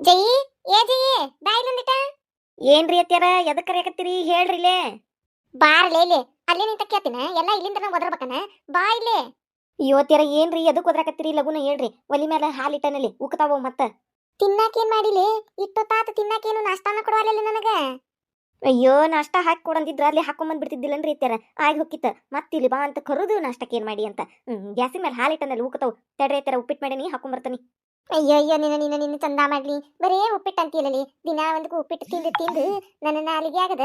ಜೈ ಜಯಿ ಬಾಯ್ಲಂದಿಟ ಏನ್ರಿ ಅತ್ಯಾರ ಎದಕ್ ಕರೆಯಕತ್ತೀರಿ ಹೇಳ್ರಿಲೇ. ಬಾರ್ಲೇ ಇಲ್ಲಿ ಅಲ್ಲೇ ನಿಂತ ಕೇಳ್ತೀನ ಎಲ್ಲ ಇಲ್ಲಿಂದ ನಾವು ಒದರ್ಬೇಕನ. ಬಾ ಇಲ್ಲೇ. ಇವತ್ಯಾರ ಏನ್ರಿ ಎದಕ್ ಒದರಾಕತ್ತೀರಿ ಲಗುನ ಹೇಳ್ರಿ. ಒಲಿ ಮೇಲೆ ಹಾಲಿಟ್ಟನಲ್ಲಿ ಉಕ್ತಾವ ಮತ್ತ ತಿನ್ನಾಕೇನ್ ಮಾಡಿಲಿ. ಇಟ್ಟೊತ್ತಾತ ತಿನ್ನಾಕೇನು ನಾಷ್ಟಾನ ಕೊಡವಲ್ಲ ನನಗ. ಅಯ್ಯೋ ನಾಷ್ಟ ಹಾಕಿ ಕೊಡಂದಿದ್ರ ಅಲ್ಲಿ ಹಾಕೊಂಬಂದ್ ಬಿಡ್ತಿದ್ದಿಲ್ಲನ್ರಿ ಅತ್ಯಾರ. ಆಗಿ ಹೋಗಿತ್ತ ಮತ್ತ ಇಲ್ಲಿ ಬಾ ಅಂತ ಕರುದು ನಾಷ್ಟಕ್ಕೆ ಏನ್ ಮಾಡಿ ಅಂತ. ಗ್ಯಾಸಿನ ಮೇಲೆ ಹಾಲಿಟ್ಟನಲ್ಲಿ ಉಕ್ತಾವ್. ತಡ್ರಿ ಅತ್ಯಾರ ಉಪ್ಪಿಟ್ಟು ಮಾಡೀನಿ ಹಾಕೊಂಬರ್ತಾನಿ. ಅಯ್ಯೋ ಅಯ್ಯೋ ನಿನ್ನ ಚಂದ ಮಾಡ್ಲಿ. ಬರೇ ಉಪ್ಪಿಟ್ಟು ಅಂತೀಲಲ್ಲಿ ದಿನ ಒಂದಕ್ಕೂ ಉಪ್ಪಿಟ್ಟು ತಿಂದು ತಿಂದು ನನ್ನ ನಾಲಿಗೆ ಆಗದ.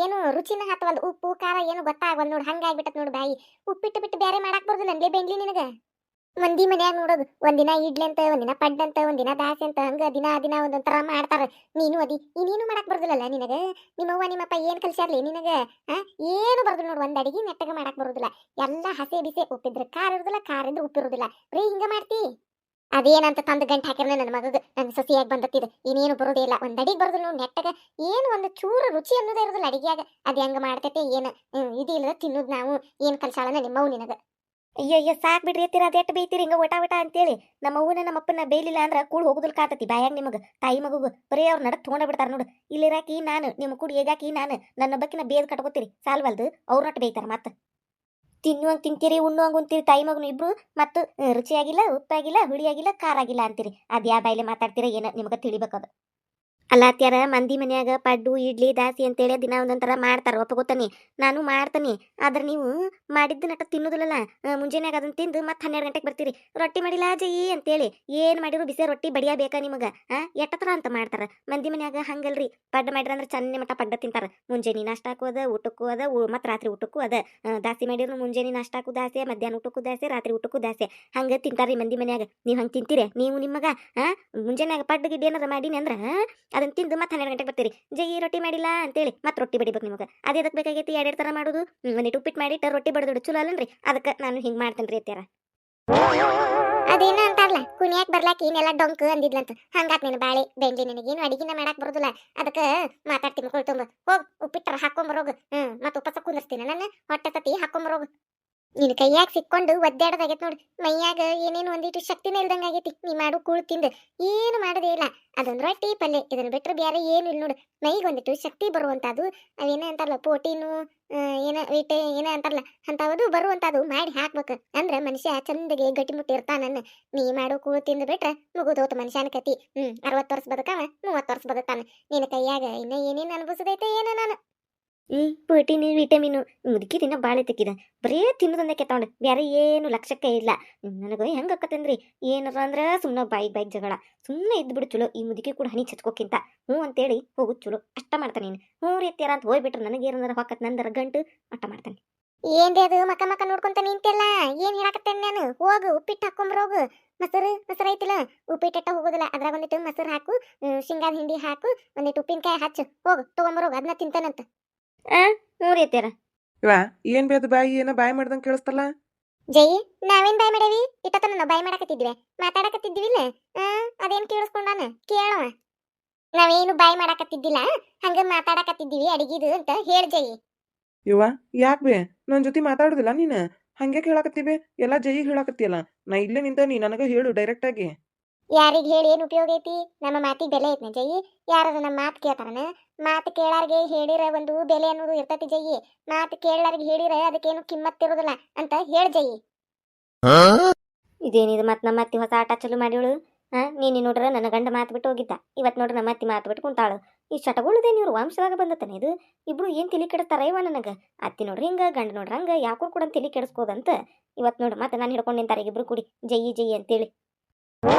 ಏನು ರುಚಿನ ಹತ್ತವಲ್ದು. ಉಪ್ಪು ಖಾರ ಏನು ಗೊತ್ತಾಗವಲ್ ನೋಡು. ಹಂಗಾಗ್ಬಿಟ್ಟತ್ ನೋಡು ಬಾಯಿ. ಉಪ್ಪಿಟ್ಟು ಬಿಟ್ಟು ಬೇರೆ ಮಾಡಾಕ್ ಬರ್ದು ನನ್ಗೆ ಬೆಂಗ್ಲಿ ನಿನಗ. ಮಂದಿ ಮನ್ಯಾಗ ನೋಡೋದು ಒಂದಿನ ಇಡ್ಲಿ ಅಂತ, ಒಂದಿನ ಪಡ್ಡ ಅಂತ, ಒಂದಿನ ದಾಸೆ ಅಂತ, ಹಂಗ ದಿನ ದಿನ ಒಂದೊಂಥರ ಮಾಡ್ತಾರ. ನೀನು ಅದಿ ನೀನು ಮಾಡಾಕ್ ಬರ್ದಿಲ್ಲಲ್ಲ ನಿನಗ. ನಿಮ್ಮವ್ವ ನಿಮ್ಮಪ್ಪ ಏನ್ ಕಲ್ಸ್ಯಾರ್ಲಿ ನಿನಗ? ಏನು ಬರ್ದು ನೋಡು. ಒಂದ್ ಅಡಿಗೆ ನೆಟ್ಟಗ ಮಾಡಾಕ್ ಬರುದಿಲ್ಲ. ಎಲ್ಲ ಹಸೆ ಬಿಸೆ. ಉಪ್ಪಿದ್ರೆ ಖಾರ ಇರುದಿಲ್ಲ, ಖಾರ ಇದ್ರೆ ಉಪ್ಪಿರುದಿಲ್ಲ. ಬರೀ ಹಿಂಗ ಮಾಡ್ತಿ. ಅದೇನಂತ ತಂದು ಗಂಟು ಹಾಕಿರ ನನ್ನ ಮಗಗೆ ನನ್ನ ಸೊಸಿಯಾಗಿ ಬಂದತ್ತಿದೆ. ಇನ್ನೇನು ಬರೋದೇ ಇಲ್ಲ. ಒಂದ್ ಅಡಿಗೆ ಬರೋದು ನೋಡಿ ನೆಟ್ಟಗ. ಏನು ಒಂದು ಚೂರು ರುಚಿ ಅನ್ನೋದೇ ಇರೋದಿಲ್ಲ ಅಡಿಗೆಯಾಗ. ಅದು ಹೆಂಗ ಮಾಡ್ತೈತೆ ಏನು ಇದಿಲ್ಲ ತಿನ್ನೋದು ನಾವು. ಏನು ಕಲ್ಸಾಳನ ನಿಮ್ಮವು ನಿನಗ. ಅಯ್ಯೋ ಅಯ್ಯೋ ಸಾಕ್ ಬಿಡ್ರಿ ಎತ್ತೀರ. ಅದೆಟ್ಟು ಬೈತೀರಿ ಹಿಂಗ ಒಟ ಒಟ ಅಂತೇಳಿ. ನಮ್ಮ ಅವ್ವನ ನಮ್ಮ ಅಪ್ಪನ ಬೇಯ್ಲಿಲ್ಲ ಅಂದ್ರ ಕೂಡ್ ಹೋಗುದಿಲ್ಲ ಕಾತತಿ ಬಾಯಾಗ ನಿಮಗ. ತಾಯಿ ಮಗುಗ ಬರೀ ಅವ್ರ ನಡಕ್ ತಗೊಂಡ ಬಿಡ್ತಾರ ನೋಡು. ಇಲ್ಲಿರಾಕಿ ನಾನು ನಿಮ್ಮ ಕೂಡಿ ಹೇಗಾಕಿ ನಾನು ನನ್ನ ಬಕ್ಕಿನ ಬೇದ್ ಕಟ್ಕೋತೀರಿ ಸಾಲ್ವಲ್ದು. ಅವ್ರ ನಟ್ ಬೇಯ್ತಾರ ಮತ್ತ. ತಿನ್ನುವಂಗೆ ತಿಂತೀರಿ, ಉಣ್ಣುವಂಗೆ ಉಣ್ತೀರಿ ತಾಯಿ ಮಗನು ಇಬ್ರು. ಮತ್ತು ರುಚಿಯಾಗಿಲ್ಲ, ಉಪ್ಪಾಗಿಲ್ಲ, ಹುಳಿಯಾಗಿಲ್ಲ, ಖಾರ ಆಗಿಲ್ಲ ಅಂತೀರಿ. ಅದು ಯಾವ ಬಾಯಿಲೆ ಮಾತಾಡ್ತೀರ ಏನೋ ನಿಮ್ಗೆ ತಿಳಿಬೇಕದು. ಅಲ್ಲ ಅತ್ಯಾರ ಮಂದಿ ಮನ್ಯಾಗ ಪಡ್ಡು ಇಡ್ಲಿ ದಾಸಿ ಅಂತೇಳಿ ದಿನ ಒಂದೊಂಥರ ಮಾಡ್ತಾರ ಒಪ್ಪಗೋತಾನೆ. ನಾನು ಮಾಡ್ತಾನೆ. ಆದ್ರೆ ನೀವು ಮಾಡಿದ್ದು ನಟ ತಿನ್ನೋದಿಲ್ಲಲ್ಲ. ಮುಂಜಾನೆಯಾಗ ಅದನ್ನ ತಿಂದು ಮತ್ತೆ 12 ಗಂಟೆಗೆ ಬರ್ತೀರಿ. ರೊಟ್ಟಿ ಮಾಡಿಲ್ಲ ಜಯಿ ಅಂತೇಳಿ. ಏನು ಮಾಡಿದ್ರು ಬಿಸಿ ರೊಟ್ಟಿ ಬಡಿಯಬೇಕಾ ನಿಮಗೆ? ಎಟ್ಟತ್ರ ಅಂತ ಮಾಡ್ತಾರ ಮಂದಿ ಮನ್ಯಾಗ. ಹಂಗಲ್ರಿ. ಪಡ್ಡು ಮಾಡಿರ ಅಂದ್ರೆ ಚನ್ನೆ ಮಟ್ಟ ಪಡ್ಡ ತಿಂತಾರ. ಮುಂಜಾನೆ ನಾಷ್ಟ ಹಾಕೋದ, ಊಟಕ್ಕೂ ಅದ, ಮತ್ತು ರಾತ್ರಿ ಊಟಕ್ಕೂ ಅದ. ದಾಸಿ ಮಾಡಿದ್ರು ಮುಂಜಾನೆ ನಾಷ್ಟಾಕು ದಾಸೆ, ಮಧ್ಯಾಹ್ನ ಊಟಕ್ಕೂ ದಾಸೆ, ರಾತ್ರಿ ಊಟಕ್ಕೂ ದಾಸೆ. ಹಂಗೆ ತಿಂತಾರ್ರಿ ಮಂದಿ ಮನ್ಯಾಗ. ನೀವು ಹಂಗೆ ತಿಂತೀರಿ ನೀವು ನಿಮಗ? ಮುಂಜಾನೆಯಾಗ ಪಡ್ಡು ಗಿಡ್ಡಿ ಏನಾರ ಮಾಡೀನಿ ಅಂದ್ರೆ ಅದನ್ನ ತಿಂದು ಮತ್ತೆ 12 ಗಂಟೆಗೆ ಬರ್ತೀರಿ. ಜೈ ರೊಟ್ಟಿ ಮಾಡಿಲ್ಲ ಅಂತೇಳಿ ಮತ್ತೆ ರೊಟ್ಟಿ ಬಡಿಬೇಕು ನಿಮಗೆ. ಅದೇ ಅದಕ್ಕೆ ಬೇಕಾಗೈತಿ. ಎರಡೆರಡು ಥರ ಮಾಡೋದು. ಒಂದಿಟ್ಟು ಉಪ್ಪಿಟ್ಟು ಮಾಡಿಟ್ಟು ರೊಟ್ಟಿ ಬಡದು ಚಲೋ ಅಲ್ಲನ್ರಿ. ಅದಕ್ಕೆ ನಾನು ಹಿಂಗೆ ಮಾಡ್ತೇನೆ ರೀ ಅತ್ಯಾರ. ಅದೇನ ಅಂತಾರಲ್ಲ ಕುಣಿಯಾಕ್ ಬರ್ಲಾಕ ಏನೆಲ್ಲ ಡೊಂಕ್ ಅಂದಿದ್ಲಂತ. ಹಂಗಾತ್ ನೀನು ಬಾಳೆ ಬೆಂಡಿ. ನಿನಗೇನು ಅಡಿಗೆನ ಮಾಡಾಕ್ ಬರೋದಿಲ್ಲ. ಅದಕ್ಕೆ ಮಾತಾಡ್ತೀನಿ ಕೊಳ್ತುಂಬ. ಹೋಗ್ ಉಪ್ಪಿಟ್ಟರ ಹಾಕೊಂಬರೋಗು. ಮತ್ತೆ ಉಪವಾಸ ಕುಂದಿರ್ತೀನಿ ನನ್ನ. ಹೊಟ್ಟೆ ತತಿ ಹಾಕೊಂಬರೋಗು. ನಿನ್ನ ಕೈಯಾಗ ಸಿಕ್ಕೊಂಡು ಒದ್ದಾಡದಾಗೈತೆ ನೋಡಿ. ಮೈಯಾಗ ಏನೇನು ಒಂದಿಟ್ಟು ಶಕ್ತಿನೇ ಇಲ್ದಂಗೆ ಆಗೈತಿ. ನೀ ಮಾಡು ಕೂಳು ತಿಂದು ಏನು ಮಾಡೋದೇ ಇಲ್ಲ. ಅದೊಂದು ರೊಟ್ಟಿ ಪಲ್ಯ ಇದನ್ನು ಬಿಟ್ಟರೆ ಬೇರೆ ಏನು ಇಲ್ಲ ನೋಡು. ಮೈಗೆ ಒಂದಿಟ್ಟು ಶಕ್ತಿ ಬರುವಂಥದ್ದು. ಅವೇನೇ ಅಂತಾರಲ್ಲ ಪ್ರೋಟೀನು, ಏನ ವೀಟೆ ಏನ ಅಂತಾರಲ್ಲ ಅಂಥದ್ದು ಬರುವಂಥದ್ದು ಮಾಡಿ ಹಾಕ್ಬೇಕು. ಅಂದ್ರೆ ಮನುಷ್ಯ ಚಂದಗೆ ಗಟ್ಟಿಮುಟ್ಟಿ ಇರ್ತಾನನ್ನ. ನೀ ಮಾಡು ಕೂಳು ತಿಂದು ಬಿಟ್ರೆ ಮುಗಿದೋತು ಮನುಷ್ಯನ ಕತಿ. 60 ವರ್ಷ ಬದುಕವ 30 ವರ್ಷ ಬದುಕ್ತಾನ. ನಿನ್ನ ಕೈಯಾಗ ಇನ್ನ ಏನೇನು ಅನ್ಭವಿಸದೈತೆ ಏನೋ ನಾನು. ಪ್ರೋಟೀನು ವಿಟಮಿನು ಮುದುಕಿ ದಿನ ಬಾಳೆ ತೆಕ್ಕಿದ. ಬರೀ ತಿನ್ನೋದೊಂದೇ ಕೆತ್ತೊಂಡು ಬೇರೆ ಏನು ಲಕ್ಷಕ್ಕೆ ಇಲ್ಲ. ನನಗೆ ಹೆಂಗೆ ಅಕ್ಕತ್ತಂದ್ರಿ ಏನಾರ ಅಂದ್ರೆ ಸುಮ್ಮನೆ ಬಾಯಿಗೆ ಜಗಳ. ಸುಮ್ಮನೆ ಇದ್ಬಿಡು ಚಲೋ. ಈ ಮುದುಕಿ ಕೂಡ ಹನಿ ಚಚ್ಕೋಕ್ಕಿಂತ ಹ್ಞೂ ಅಂತೇಳಿ ಹೋಗುದು ಚಲೋ. ಅಷ್ಟ ಮಾಡ್ತಾನೆ ನೀನು. ಹ್ಞೂ ರೀ ಎತ್ಯಾರ ಅಂತ ಹೋಗ್ಬಿಟ್ರೆ ನನಗೇನಾರ ಹೊಕ್ಕತ್ ನಂದರ ಗಂಟು ಅಟ್ಟ ಮಾಡ್ತಾನೆ. ಏನ್ರಿ ಅದು ಮಕ್ಕ ಮಕ್ಕ ನೋಡ್ಕೊಂತ ನಿಂತೆಲ್ಲ. ಏನು ಹೇಳಕತ್ತೇನೆ ನಾನು? ಹೋಗು ಉಪ್ಪಿಟ್ಟು ಹಾಕೊಂಬರೋಗು. ಮೊಸರು ಐತಿಲ್ಲ. ಉಪ್ಪಿಟ್ಟು ಹೋಗೋದಿಲ್ಲ. ಅದ್ರಾಗ ಒಂದಿಟ್ಟು ಮೊಸರು ಹಾಕು, ಶೇಂಗಾದ ಹಿಂಡಿ ಹಾಕು, ಒಂದಿಟ್ಟು ಉಪ್ಪಿನಕಾಯಿ ಹಚ್ಚು. ಹೋಗು ತೊಗೊಂಬರೋಗು. ಅದನ್ನ ತಿಂತಾನಂತ. ಹ್ಞೂ ರೀ ಅತ್ಯಾರ. ಇವಾ ಏನ್ ಬೇದ ಬಾಯಿ ಏನ ಬಾಯಿ ಮಾಡ್ದಂಗೆ ಕೇಳಿಸ್ತಲ್ಲ. ಜೈ ನಾವೇನ್ ಬಾಯ್ ಮಾಡೇವಿ? ಇಟ್ಟತನ ನಾವು ಬಾಯ್ ಮಾಡಾಕತ್ತಿದ್ವಿ. ಮಾತಾಡಕತ್ತಿದ್ವಿಲ್ಲ. ಅದೇನ್ ಕೇಳಿಸ್ಕೊಂಡಾನ ಕೇಳವ. ನಾವೇನು ಬಾಯ್ ಮಾಡಾಕತ್ತಿದ್ದಿಲ್ಲ. ಹಂಗ ಮಾತಾಡಕತ್ತಿದ್ದೀವಿ ಅಡಿಗಿದು ಅಂತ ಹೇಳ ಜೈ. ಇವ ಯಾಕೆ ಬೇ ನನ್ನ ಜೊತೆ ಮಾತಾಡುದಿಲ್ಲ ನೀನು? ಹಂಗೆ ಹೇಳಾಕತ್ತೀವಿ ಎಲ್ಲ ಜೈಗೆ ಹೇಳಾಕತ್ತಿಯಲ್ಲ. ನಾ ಇಲ್ಲೇ ನಿಂತ ನೀ ನನಗೆ ಹೇಳು ಡೈರೆಕ್ಟ್ ಆಗಿ. ಯಾರಿಗೆ ಹೇಳಿ ಏನು ಉಪಯೋಗ ಐತಿ? ನಮ್ಮ ಮಾತಿಗೆ ಬೆಲೆ ಐತ್ನ ಜೈ? ಯಾರು ನಮ್ಮ ಮಾತು ಕೇಳ್ತಾರನ? ಮಾತು ಕೇಳಾರ್ಗೆ ಹೇಳಿರ ಒಂದು ಬೆಲೆ ಅನ್ನೋದು ಇರ್ತೈತಿ ಜೈ. ಮಾತು ಕೇಳಾರ್ಗೆ ಹೇಳಿರ ಅದಕ್ಕೇನು ಕಿಮ್ಮತ್ತಿರೋದಿಲ್ಲ ಅಂತ ಹೇಳ ಜೈ. ಇದೇನಿದು ಮತ್ತೆ ನಮ್ಮ ಅತ್ತಿ ಹೊಸ ಆಟ ಚಾಲು ಮಾಡಿವಳು. ನೀನು ನೋಡ್ರ ನನ್ನ ಗಂಡ ಮಾತು ಬಿಟ್ಟು ಹೋಗಿದ್ದ. ಇವತ್ತು ನೋಡ್ರಿ ನಮ್ಮ ಅತ್ತಿ ಮಾತು ಬಿಟ್ಟು ಕುಂತಾಳು. ಈ ಚಟಗೊಳ್ಳದೇನು ಇವ್ರು ವಂಶದಾಗ ಬಂದತಾನೆ ಇದು. ಇಬ್ರು ಏನು ತಲೆ ಕೆಡಿಸ್ತಾರ ಇವ ನನಗೆ. ಅತ್ತಿ ನೋಡ್ರಿ ಹಿಂಗೆ ಗಂಡ ನೋಡ್ರಿ ಹಂಗೆ ಯಾಕೋ ಕೂಡ ತಲೆ ಕೆಡಿಸ್ಕೋದಂತ. ಇವತ್ತು ನೋಡ್ರಿ ಮತ್ತೆ ನಾನು ಹಿಡ್ಕೊಂಡು ನಿಂತಾರೆ ಇಬ್ರು ಕೂಡಿ ಜೈ ಜೈ ಅಂತೇಳಿ.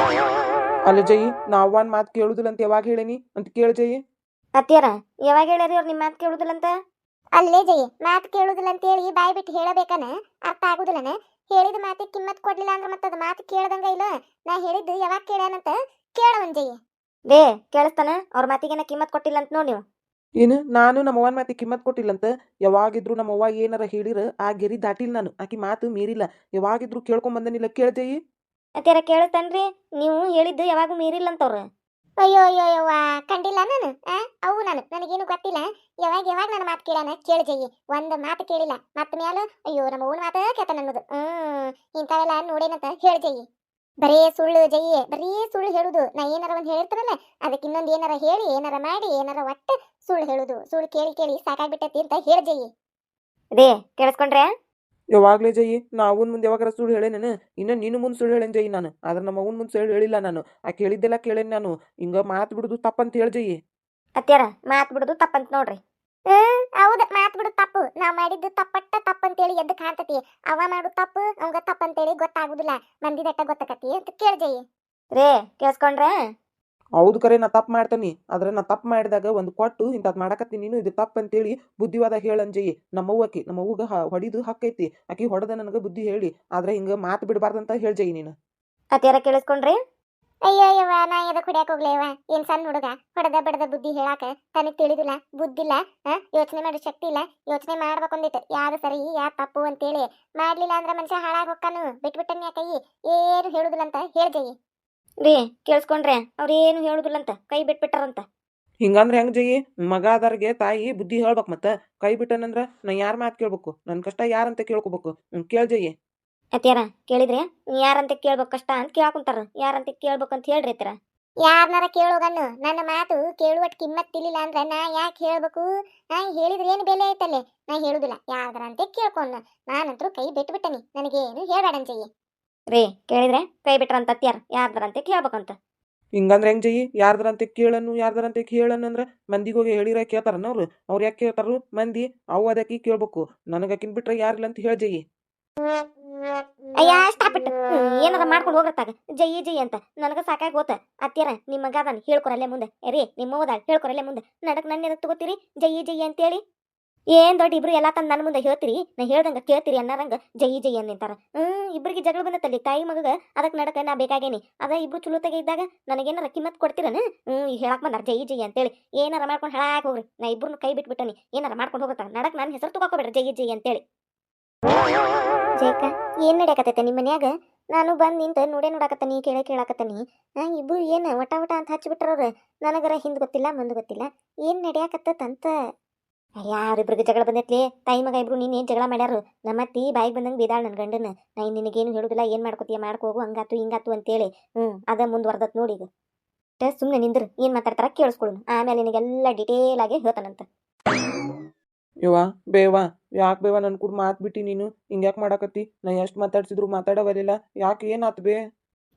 ಅಲ್ಲ ಜೈ ನಾವ್ ಒಂದ್ ಮಾತು ಕೇಳುದಿಲ್ಲ ಅಂತ ಯಾವಾಗ ಹೇಳೇನಿ ಅಂತ ಕೇಳ ಜೈ. ಅತ್ತಿಯಾರ ಯಾವಾಗ ಹೇಳ್ಯಾರಿ ಅವ್ರು ನಿಮ್ಮ ಮಾತು ಕೇಳುದಿಲ್ಲ ಅಂತ? ಅಲ್ಲೇ ಜೈ ಮಾತು ಕೇಳುದಿಲ್ಲ ಅಂತ ಹೇಳಿ ಬಾಯಿ ಬಿಟ್ಟು ಹೇಳಬೇಕನ? ಅರ್ಥ ಆಗುದಿಲ್ಲನ? ಹೇಳಿದ ಮಾತಿಗೆ ಕಿಮ್ಮತ್ ಕೊಡ್ಲಿಲ್ಲ ಅಂದ್ರೆ ಮತ್ತೆ ಅದು ಮಾತು ಕೇಳದಂಗ ಇಲ್ಲ. ನಾ ಹೇಳಿದ್ದು ಯಾವಾಗ ಕೇಳ್ಯಾನಂತ ಕೇಳವನ್ ಜೈ. ಬೇ ಕೇಳಿಸ್ತಾನ? ಅವ್ರ ಮಾತಿಗೆ ಕಿಮ್ಮತ್ ಕೊಟ್ಟಿಲ್ಲ ಅಂತ ನೋಡಿ ನೀವು. ಏನು ನಾನು ನಮ್ಮ ಅವ್ವನ ಮಾತಿಗೆ ಕಿಮ್ಮತ್ ಕೊಟ್ಟಿಲ್ಲಂತ? ಯಾವಾಗಿದ್ರು ನಮ್ಮ ಅವ್ವ ಏನಾರ ಹೇಳಿರ ಆ ಗೆರಿ ದಾಟಿಲ್ಲ ನಾನು. ಆಕಿ ಮಾತು ಮೀರಿಲ್ಲ. ಯಾವಾಗಿದ್ರು ಕೇಳ್ಕೊಂಡ್ ಬಂದನಿಲ್ಲ ಕೇಳ ಜೈ. ಅತ್ತಿಯಾರ ಕೇಳಿಸ್ತಾನ್ರಿ? ನೀವು ಹೇಳಿದ್ದು ಯಾವಾಗೂ ಮೀರಿಲ್ಲ ಅಂತವ್ರು. ಅಯ್ಯೋ ಅಯ್ಯೋ ಅಯ್ಯವ್ವ ಕಂಡಿಲ್ಲ ನಾನು. ಅವು ನನಗೇನು ಗೊತ್ತಿಲ್ಲ. ಯಾವಾಗ ಯಾವಾಗ ನನ್ನ ಮಾತು ಕೇಳಾನ ಕೇಳ ಜಯ್ಯಿ. ಒಂದು ಮಾತು ಕೇಳಿಲ್ಲ. ಮತ್ತೆ ಮ್ಯಾಲ ಅಯ್ಯೋ ನಮ್ಮ ಅವ್ವನ ಮಾತು ಕೇಳ್ತಾನ ಅನ್ನೋದು. ಇಂಥವೆಲ್ಲ ನೋಡೇನಂತ ಹೇಳ ಜಯ್ಯಿ. ಬರೇ ಸುಳ್ಳು ಜಯ್ಯೆ, ಬರೀ ಸುಳ್ಳು ಹೇಳುದು. ನಾ ಏನಾರ ಒಂದ್ ಹೇಳಿರ್ತಾನಲ್ಲ, ಅದಕ್ಕೆ ಇನ್ನೊಂದ್ ಏನಾರ ಹೇಳಿ, ಏನಾರ ಮಾಡಿ, ಏನಾರ ಒಟ್ಟ ಸುಳ್ಳು ಹೇಳುದು. ಸುಳ್ಳು ಕೇಳಿ ಕೇಳಿ ಸಾಕಾಗ್ಬಿಟ್ಟೈತಿ ಅಂತ ಹೇಳ ಜಯ್ಯಿ. ಅದೇ ಕೇಳಿಸ್ಕೊಂಡ್ರೆ? ಯಾವಾಗ್ಲೇ ಜಯಿ ನಾ ಅವನ ಮುಂದೆ ಯಾವಾಗಾರ ಸುಳ್ಳು ಹೇಳೇನೇನು? ಇನ್ನ ನೀನು ಮುಂದೆ ಸುಳ್ಳು ಹೇಳೇನ್ ಜಯಿ ನಾನು. ಆದ್ರೆ ನಮ್ಮ ಅವನ ಮುಂದೆ ಸುಳ್ಳು ಹೇಳಿಲ್ಲ ನಾನು. ಆ ಕೇಳಿದ್ದೆಲ್ಲ ಕೇಳೇನ್ ನಾನು. ಹಿಂಗ ಮಾತು ಬಿಡುದು ತಪ್ಪಂತ ಹೇಳಿ ಜಯಿ. ಅತ್ಯಾರ ಮಾತ್ ಬಿಡುದು ತಪ್ಪಂತ ನೋಡ್ರಿ. ಹೌದ, ಮಾತ್ ಬಿಡುದು ತಪ್ಪು. ನಾವ್ ಮಾಡಿದ್ದು ತಪ್ಪಟ್ಟ ತಪ್ಪಂತೇಳಿ ಎದ್ದು ಕಾಣ್ತತಿ. ಅವ ಮಾಡು ತಪ್ಪು ಅವಂಗ ತಪ್ಪಂತೇಳಿ ಗೊತ್ತಾಗುದಿಲ್ಲ. ಮಂದಿ ದಟ್ಟ ಗೊತ್ತಾಕತಿ ಅಂತ ಕೇಳ್ಜಯ್ಯ. ರೇ ಕೇಳಿಸ್ಕೊಂಡ್ರೆ? ಹೌದು ಕರೆ, ನಾ ತಪ್ಪು ಮಾಡ್ತೇನಿ. ಆದ್ರೆ ನಾ ತಪ್ಪು ಮಾಡಿದಾಗ ಒಂದು ಕೊಟ್ಟು ಇಂಥದ್ದು ಮಾಡಕತ್ತೀನಿ ನೀನು, ಇದು ತಪ್ಪು ಅಂತೇಳಿ ಬುದ್ಧಿವಾದ ಹೇಳಂಜಯಿ. ನಮ್ಮವ್ವಗೆ ಹೊಡಿದು ಹಕ್ಕೈತಿ. ಆಕಿ ಹೊಡೆದ ನನಗೆ ಬುದ್ಧಿ ಹೇಳಿ. ಆದ್ರೆ ಹಿಂಗ ಮಾತು ಬಿಡಬಾರ್ದಂತ ಹೇಳ್ಜಯಿ ನೀನು. ಅತ್ಯಾರ ಕೇಳಿಸ್ಕೊಂಡ್ರಿ? ಅಯ್ಯೋ ಯವ್ವ, ನಾ ಎದಕ್ ಹೊಡ್ಯಾಕ ಹೋಗ್ಲೇವ? ಏನ್ ಸಣ್ಣ ಹುಡುಗ ಹೊಡೆದ ಬಡದ ಬುದ್ಧಿ ಹೇಳಾಕ ತನಗ್ ತಿಳಿದಿಲ್ಲ, ಬುದ್ಧಿಲ್ಲ, ಯೋಚನೆ ಮಾಡೋ ಶಕ್ತಿ ಇಲ್ಲ. ಯೋಚನೆ ಮಾಡ್ಬೇಕೊಂದಿತ್ತು ಯಾರು ಸರಿ ಯಾರು ತಪ್ಪು ಅಂತೇಳಿ. ಮಾಡ್ಲಿಲ್ಲ ಅಂದ್ರೆ ಮನುಷ್ಯ ಹಾಳಾಗಿ ಹೊಕ್ಕಾನು. ಬಿಟ್ಬಿಟ್ಟನ್ಯಾ ಕೈ ಏನು ಹೇಳುದಿಲ್ಲ ಅಂತ ಹೇಳ್ಜಯಿ. ರೀ ಕೇಳಿಸ್ಕೊಂಡ್ರೆ? ಅವ್ರೇನು ಹೇಳುದಿಲ್ಲ ಅಂತ ಕೈ ಬಿಟ್ಬಿಟ್ಟಾರಂತ. ಹಿಂಗಂದ್ರೆ ಹೆಂಗ್ ಜಯಿ? ಮಗ ಆದವ್ರಿಗೆ ತಾಯಿ ಬುದ್ಧಿ ಹೇಳ್ಬೇಕು. ಮತ್ತೆ ಕೈ ಬಿಟ್ಟನಂದ್ರ ನಾ ಯಾರ ಮಾತು ಕೇಳ್ಬೇಕು? ನನ್ನ ಕಷ್ಟ ಯಾರಂತ ಕೇಳ್ಕೊಬೇಕು? ಕೇಳ್ ಜಯಿ. ಅತ್ಯಾರ ಕೇಳಿದ್ರೆ ಯಾರಂತ ಕೇಳ್ಬೇಕು ಕಷ್ಟ ಅಂತ ಕೇಳಾಕುಂತಾರ. ಯಾರಂತ ಕೇಳ್ಬೇಕಂತ ಹೇಳ್ರಿ ಅತ್ಯಾರ. ಯಾರನಾರ ಕೇಳೋಗನ್ನು. ನನ್ನ ಮಾತು ಕೇಳುವಟ್ ಕಿಮ್ಮತ್ ತಿಳಿಲ್ಲ ಅಂದ್ರೆ ನಾ ಯಾಕೆ ಹೇಳ್ಬೇಕು? ನಾ ಹೇಳಿದ್ರೆ ಏನು ಬೆಲೆ ಐತಲ್ಲೇ? ನಾ ಹೇಳುದಿಲ್ಲ, ಯಾವ್ದಾರಂತೆ ಕೇಳ್ಕೊಂಡ. ನಾನಂತರೂ ಕೈ ಬಿಟ್ಬಿಟ್ಟನಿ, ನನಗೇನು ಹೇಳ್ಬೇಡಂಜಯ್ಯ. ರೀ ಕೇಳಿದ್ರೆ ಕೈ ಬಿಟ್ರಂತ ಅತ್ಯಾರ ಯಾರ್ದಾರಂತೆ ಕೇಳ್ಬೇಕಂತ. ಹಿಂಗಂದ್ರೆ ಹೆಂಗ್ ಜಯಿ? ಯಾರ್ದಾರಂತೆ ಕೇಳನ್ನು ಅಂದ್ರೆ ಮಂದಿಗೆ ಹೋಗಿ ಹೇಳಿರ ಕೇಳ್ತಾರನ ಅವ್ರು? ಅವ್ರು ಯಾಕೆ ಕೇಳ್ತಾರು? ಮಂದಿ ಅವು ಅದಕ್ಕೆ ಕೇಳ್ಬೇಕು. ನನಗಕಿನ್ ಬಿಟ್ರೆ ಯಾರಿಲ್ಲ ಅಂತ ಹೇಳ ಜಯಿ. ಅಯ್ಯ ಸ್ಟಾಪ್ ಇಟ್ಟು ಏನಾರ ಮಾಡ್ಕೊಂಡು ಹೋಗ್ರತ್ತಾಗ ಜಯಿ ಜಯಿ ಅಂತ ನನಗ ಸಾಕಾಗಿ ಹೋತ. ಅತ್ಯಾರ ನಿಮ್ಮ ಮಗ ಅದಾನ ಹೇಳ್ಕೊರಲ್ಲೇ ಮುಂದೆ. ರೀ ನಿಮ್ಮ ಹೋದಾಗ ಹೇಳ್ಕೊರಲ್ಲೇ ಮುಂದೆ. ನಡಕ್ ನನ್ನ ಎದಕ್ ತಗೋತೀರಿ ಜಯಿ ಜಯಿ ಅಂತೇಳಿ? ಏನ್ ದೊಡ್ಡ ಇಬ್ರು ಎಲ್ಲಾ ತಂದು ನನ್ನ ಮುಂದೆ ಹೇಳ್ತೀರಿ, ನಾ ಹೇಳ್ದಂಗ ಕೇಳ್ತೀರಿ ಅನ್ನರಂಗ ಜಯಿ ಜಯಿ ಅನ್ನಂತಾರ. ಇಬ್ಬರಿಗೆ ಜಗಳ ಬಂದತ್ತಲ್ಲಿ ತಾಯಿ ಮಗಗ. ಅದಕ್ಕೆ ನಡಕ ನಾ ಬೇಕಾಗೇನಿ. ಅದ ಇಬ್ರು ಚುಲುತಾಗ ಇದ್ದಾಗ ನನಗೇನಾರ ಕಿಮ್ಮತ್ ಕೊಡ್ತೀರನ? ಈಗ ಹೇಳಕ್ ಬಂದಾರ ಜಯಿ ಜಯಿ ಅಂತೇಳಿ. ಏನಾರ ಮಾಡ್ಕೊಂಡು ಹಾಳಾಗಿ ಹೋಗ್ರಿ. ನಾ ಇಬ್ರು ಕೈ ಬಿಟ್ಬಿಟ್ಟನಿ. ಏನಾರ ಮಾಡ್ಕೊಂಡು ಹೋಗತ್ತಾಗ ನಡಕ್ ನನ್ನ ಹೆಸರು ತಗೋಬೇಡ್ರಿ ಜಯಿ ಜಯಿ ಅಂತೇಳಿ. ಜಯಕ ಏನ್ ನಡೆಯಕತ್ತೈತೆ ನಿಮ್ಮ ಮನ್ಯಾಗ? ನಾನು ಬಂದು ನಿಂತ ನೋಡಾಕತ್ತನಿ, ಕೇಳಾಕತ್ತನಿ. ಇಬ್ರು ಏನು ವಟ ವಟ ಅಂತ ಹಚ್ಚಿಬಿಟ್ರವ್ರ. ನನಗರ ಹಿಂದ್ ಗೊತ್ತಿಲ್ಲ ಮುಂದ್ ಗೊತ್ತಿಲ್ಲ. ಏನ್ ನಡೆಯಕತ್ತಂತ? ಯಾರಿಬ್ರಿಗೆ ಜಗಳ ಬಂದೈತ್ಲಿ? ತಾಯಿ ಮಗ ಇಬ್ರು ನೀನ್ ಏನ್ ಜಗಳ ಮಾಡ್ಯಾರು? ನಮ್ಮತ್ತಿ ಬಾಯಿಗೆ ಬಂದಂಗೆ ಬಿದಾಳ ನನ್ನ ಗಂಡನ. ನಾ ನಿನಗೇನು ಹೇಳುದಿಲ್ಲ, ಏನ್ ಮಾಡ್ಕೋತೀಯ ಮಾಡ್ಕೋಗು, ಹಂಗಾತು ಹಿಂಗಾತು ಅಂತೇಳಿ. ಅದ ಮುಂದುವರ್ದತ್ ನೋಡಿ. ಈಗ ಸುಮ್ಮನೆ ನಿಂದ್ರು ಏನ್ ಮಾತಾಡ್ತಾರ ಕೇಳಿಸ್ಕೊಳ್ಳು. ಆಮೇಲೆ ನಿನಗೆಲ್ಲ ಡಿಟೇಲ್ ಆಗಿ ಹೇಳ್ತಾನಂತ. ಯವ್ವ ಬೇವಾ, ಯಾಕೆ ಬೇವ ನನ್ ಕೂಡ ಮಾತು ಬಿಟ್ಟು ನೀನು ಹಿಂಗ್ಯಾಕೆ ಮಾಡಾಕತ್ತಿ? ನಾ ಎಷ್ಟು ಮಾತಾಡ್ಸಿದ್ರು ಮಾತಾಡವಲಿಲ್ಲ. ಯಾಕೆ ಏನಾತ್ ಬೇ?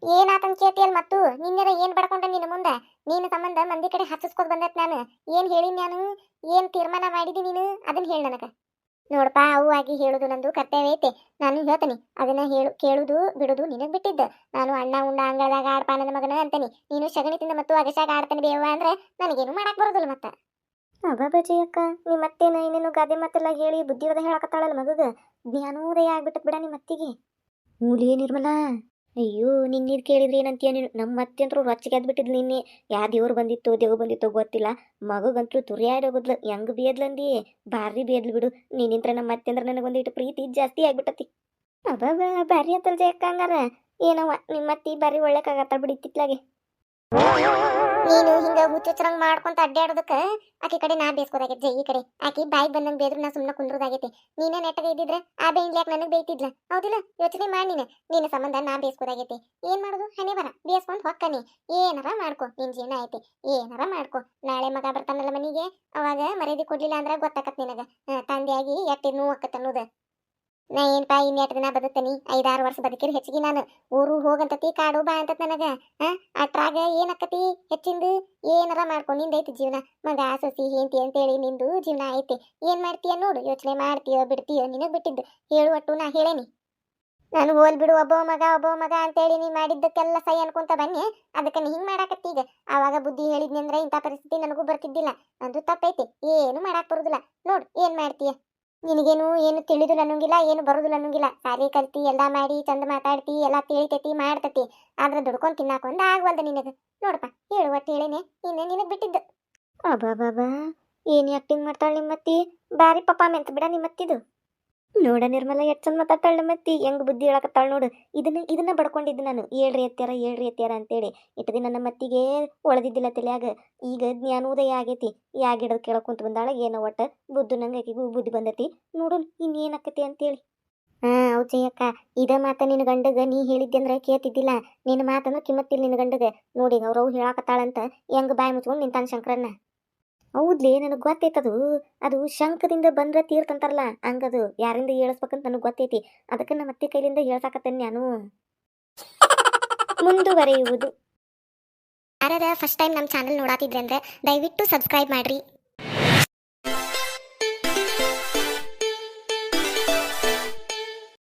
ಏನಾತಂತ ಕೇಳ್ತಿಯಲ್ ಮತ್ತು ನಿನ್ನೆರ ಏನ್ ಬಡ್ಕೊಂಡ ನಿನ್ನ ಮುಂದೆ? ನೀನು ಸಂಬಂಧ ಮಂದಿ ಕಡೆ ಹಚ್ಚಿಸ್ಕೊತ್ ಬಂದತ್ ನಾನು. ಏನ್ ಹೇಳಿ ನಾನು? ಏನ್ ತೀರ್ಮಾನ ಮಾಡಿದಿ ನೀನು? ಅದನ್ನ ಹೇಳ ನನಗ. ನೋಡಪ್ಪ, ಅವು ಆಗಿ ಹೇಳುದು ನಂದು ಕರ್ತವ್ಯ ಐತೆ. ನಾನು ಹೇಳ್ತೀನಿ ಅದನ್ನ ಕೇಳುದು ಬಿಡುದು ನಿನಗ್ ಬಿಟ್ಟಿದ್ದ. ನಾನು ಅಣ್ಣ ಉಂಡ ಅಂಗಳದಾಗ ಆಡ್ಪ ನನ್ನ ಮಗನ ಅಂತಾನಿ. ನೀನು ಶಗಣಿ ತಿಂದ ಮತ್ತು ಅಗಸಾಗ ಆಡ್ತಾನೆ ಬೇವ ಅಂದ್ರೆ ನನಗೇನು ಮಾಡಕ್ ಬರೋದಿಲ್ಲ ಮತ್ತ. ಅಬ್ಬಾಬಾಜಿ ಅಕ್ಕ, ನಿಮ್ಮತ್ತೇನ ಏನೇನು ಗಾದೆ ಮಾತೆಲ್ಲ ಹೇಳಿ ಬುದ್ಧಿವಾದ ಹೇಳಕತ್ತಾಳಲ್ಲ ಮಗಗ. ಜ್ಞಾನೋದಯ ಆಗ್ಬಿಟ್ಟತ್ ಬಿಡ ನಿಮ್ಮ ಅತ್ತಿಗೆ. ಮೂಲಿ ನಿರ್ಮಲಾ, ಅಯ್ಯೋ ನಿನ್ನೀದ್ ಕೇಳಿದ್ರೆ ಏನಂತೀಯ ನೀನು? ನಮ್ಮ ಮತ್ತೆ ಅಂತೂ ರೊಚ್ಚಿಗೆ ಎದ್ಬಿಟ್ಟಿದ್ಲು ನಿನ್ನೆ. ಯಾ ದೇವ್ರು ಬಂದಿತ್ತೋ ಗೊತ್ತಿಲ್ಲ. ಮಗಗಂತೂ ತುರಿಯಾಡೋಗದ್ಲು. ಹೆಂಗ್ ಬೇದ್ಲಂದಿ? ಭಾರಿ ಬೇದ್ಲು ಬಿಡು. ನೀನಿಂತ್ರ ನಮ್ಮ ಮತ್ತೆ ಅಂದ್ರೆ ನನಗೊಂದಿಟ್ಟು ಪ್ರೀತಿ ಜಾಸ್ತಿ ಆಗ್ಬಿಟ್ಟತಿ. ಅಬ್ಬಾಬಾ ಭಾರಿ ಅಂತಲ್ ಜಯಕ್ಕ. ಹಂಗಾರ ಏನವ್ವ ನಿಮ್ಮತ್ತಿ ಭಾರಿ ಒಳ್ಳೆಕಾಗತ್ತಾಳ ಬಿಡಿ ಇತ್ತಿತ್ಲಾಗೆ. ನೀನು ಹಿಂಗ ಹುಚ್ಚುಚ್ಚರಂಗ್ ಮಾಡ್ಕೊಂತ ಅಡ್ಡಾಡೋದಕ್ಕ ಆಕಿ ಕಡೆ ನಾ ಬೇಸ್ಕೋದಾಗೈತೆ. ಈ ಕಡೆ ಆಕಿ ಬಾಯಿ ಬಂದಂಗ್ ಬೇದ್ರು ನಾ ಸುಮ್ಮನೆ ಕುಂದ್ರದಾಗೈತಿ. ನೀನೇ ನೆಟ್ಟಗ ಇದ್ದಿದ್ರೆ ಆ ಬೇಯ್ನ್ಲ್ಯಾಕ ನನಗ್ ಬೇಯ್ತಿದ್ಲ, ಹೌದಿಲ್ಲ? ಯೋಚನೆ ಮಾಡಿ ನಿನ್ನ ಸಂಬಂಧ ನಾ ಬೇಸ್ಕೋದಾಗೈತಿ. ಏನ್ ಮಾಡೋದು? ಹಣೆ ಬರ ಬೇಸ್ಕೊಂಡ್ ಹೊಕ್ಕನಿ. ಏನಾರ ಮಾಡ್ಕೊ, ನಿನ್ ಜೀವನ ಐತಿ, ಏನಾರ ಮಾಡ್ಕೊ. ನಾಳೆ ಮಗ ಬರ್ತಾನಲ್ಲ ಮನಿಗೆ, ಅವಾಗ ಮರ್ಯಾದೆ ಕೊಡ್ಲಿಲ್ಲ ಅಂದ್ರ ಗೊತ್ತಾಕತ್ ನಿನಗ ತಂದೆಯಾಗಿ ಎಟ್ಟಿ ನೋವು ಆಕತ್ ಅನ್ನೋದು. ನಾ ಏನ್ಪಾ ಇನ್ನೆಟ್ ದಿನ ಬದುಕ್ತೇನಿ? 5-6 ವರ್ಷ ಬದುಕಿರಿ ಹೆಚ್ಚಿಗೆ. ನಾನು ಊರು ಹೋಗಂತತಿ, ಕಾಡು ಬಾ ಅಂತತ್ ನನಗ. ಅಟ್ರಾಗ ಏನಕ್ಕತಿ ಹೆಚ್ಚಿಂದು? ಏನಾರ ಮಾಡ್ಕೊ, ನಿಂದೈತಿ ಜೀವನ. ಮಗ ಸೊಸಿ ಹೆಂಡತಿ ಅಂತೇಳಿ ನಿಂದು ಜೀವನ ಐತಿ. ಏನ್ ಮಾಡ್ತೀಯ ನೋಡು. ಯೋಚನೆ ಮಾಡ್ತೀಯೋ ಬಿಡ್ತೀಯೋ ನಿನಗ್ ಬಿಟ್ಟಿದ್ದು. ಹೇಳುವಟ್ಟು ನಾ ಹೇಳೇನಿ. ನಾನು ಹೋಲ್ ಬಿಡು, ಒಬ್ಬ ಮಗ ಅಂತೇಳಿ ನೀ ಮಾಡಿದ್ದಕ್ಕೆಲ್ಲ ಸೈ ಅನ್ಕೊಂತ ಬನ್ನಿ. ಅದಕ್ಕೆ ನೀ ಹಿಂಗ್ ಮಾಡಾಕತ್ತಿ ಈಗ. ಆವಾಗ ಬುದ್ಧಿ ಹೇಳಿದ್ನಿ ಅಂದ್ರ ಇಂಥ ಪರಿಸ್ಥಿತಿ ನನಗೂ ಬರ್ತಿದ್ದಿಲ್ಲ. ನಂದು ತಪ್ಪೈತಿ, ಏನು ಮಾಡಾಕ್ ಬರುದಿಲ್ಲ. ನೋಡು ಏನ್ ಮಾಡ್ತೀಯ? ನಿನಗೇನು ಏನು ತಿಳಿದಿಲ್ಲ ಅನ್ನೋಂಗಿಲ್ಲ, ಏನು ಬರುದಿಲ್ಲ ಅನ್ನೋಂಗಿಲ್ಲ. ಸಾರಿ ಕಲ್ತಿ, ಎಲ್ಲ ಮಾಡಿ, ಚಂದ ಮಾತಾಡ್ತಿ, ಎಲ್ಲ ತಿಳಿತೈತಿ ಮಾಡ್ತತಿ. ಆದ್ರೆ ದುಡ್ಕೊಂಡ್ ತಿನ್ನಾಕೊಂಡ್ ಆಗ್ವಲ್ದ ನಿನಗ. ನೋಡಪ್ಪ ಹೇಳು ಒಟ್ಟು ಹೇಳೇನೆ, ಇನ್ನೇ ನಿನಗ್ ಬಿಟ್ಟಿದ್ದು. ಅಬ್ಬಾಬಾಬಾ ಏನ್ ಆಕ್ಟಿಂಗ್ ಮಾಡ್ತಾಳ ನಿಮ್ಮತ್ತಿ? ಬಾರಿ ಪಪ್ಪ ಮೆಂತ ಬಿಡ ನಿಮ್ಮತ್ತಿದು. ನೋಡ ನಿರ್ಮಲ ಎಷ್ಟ್ ಚಂದ ಮಾತಾಡ್ತಾಳ ನಮ್ಮತ್ತಿ, ಹೆಂಗ್ ಬುದ್ಧಿ ಹೇಳಕತ್ತಾಳ ನೋಡು. ಇದನ್ನ ಬಡ್ಕೊಂಡಿದ್ದು ನಾನು. ಹೇಳ್ರಿ ಅತ್ಯಾರ ಅಂತೇಳಿ. ಇಟ್ಟು ದಿನ ನಮ್ಮತ್ತಿಗೆ ಒಳದಿದ್ದಿಲ್ಲ ತಲ್ಯಾಗ. ಈಗ ಜ್ಞಾನೋದಯ ಆಗೈತಿ. ಯಾ ಗಿಡದ ಕೆಳಗ್ ಕುಂತ ಬಂದಾಳ ಏನೋ ಒಟ್ಟ ಬುದ್ಧು ನಂಗೆ ಆಕಿಗೂ ಬುದ್ಧಿ ಬಂದೈತಿ. ನೋಡು ಇನ್ನೇನಾಕತಿ ಅಂತೇಳಿ. ಹೌದು ಅಕ್ಕ. ಇದ ಮಾತ ನಿನ್ನ ಗಂಡಗ ನೀ ಹೇಳಿದ್ದಂದ್ರೆ ಕೇಳ್ತಿದ್ದಿಲ್ಲ. ನಿನ್ನ ಮಾತಂದ್ರೆ ಕಿಮ್ಮತ್ತಿಲ್ಲ ನಿನ್ನ ಗಂಡಗ. ನೋಡಿ ಅವ್ರವ್ ಹೇಳಾಕತ್ತಾಳಂತ ಹೆಂಗ್ ಬಾಯಿ ಮುಚ್ಕೊಂಡು ನಿಂತಾನ ಶಂಕರನ್ನ. ಹೌದ್ಲಿ, ನನಗೆ ಗೊತ್ತೈತದು. ಅದು ಶಂಖದಿಂದ ಬಂದ್ರೆ ತೀರ್ತಂತಾರಲ್ಲ, ಹಂಗದು ಯಾರಿಂದ ಹೇಳಿಸ್ಬೇಕಂತ ನನಗೆ ಗೊತ್ತೈತಿ. ಅದಕ್ಕೆ ನಮ್ಮ ಅತ್ತೆ ಕೈಲಿಂದ ಹೇಳ್ಸಾಕತ್ತೇನೆ ನಾನು. ಮುಂದುವರೆಯುವುದು. ಯಾರಾದ ಫಸ್ಟ್ ಟೈಮ್ ನಮ್ಮ ಚಾನಲ್ ನೋಡಾತಿದ್ರೆ ಅಂದ್ರೆ ದಯವಿಟ್ಟು ಸಬ್ಸ್ಕ್ರೈಬ್ ಮಾಡ್ರಿ.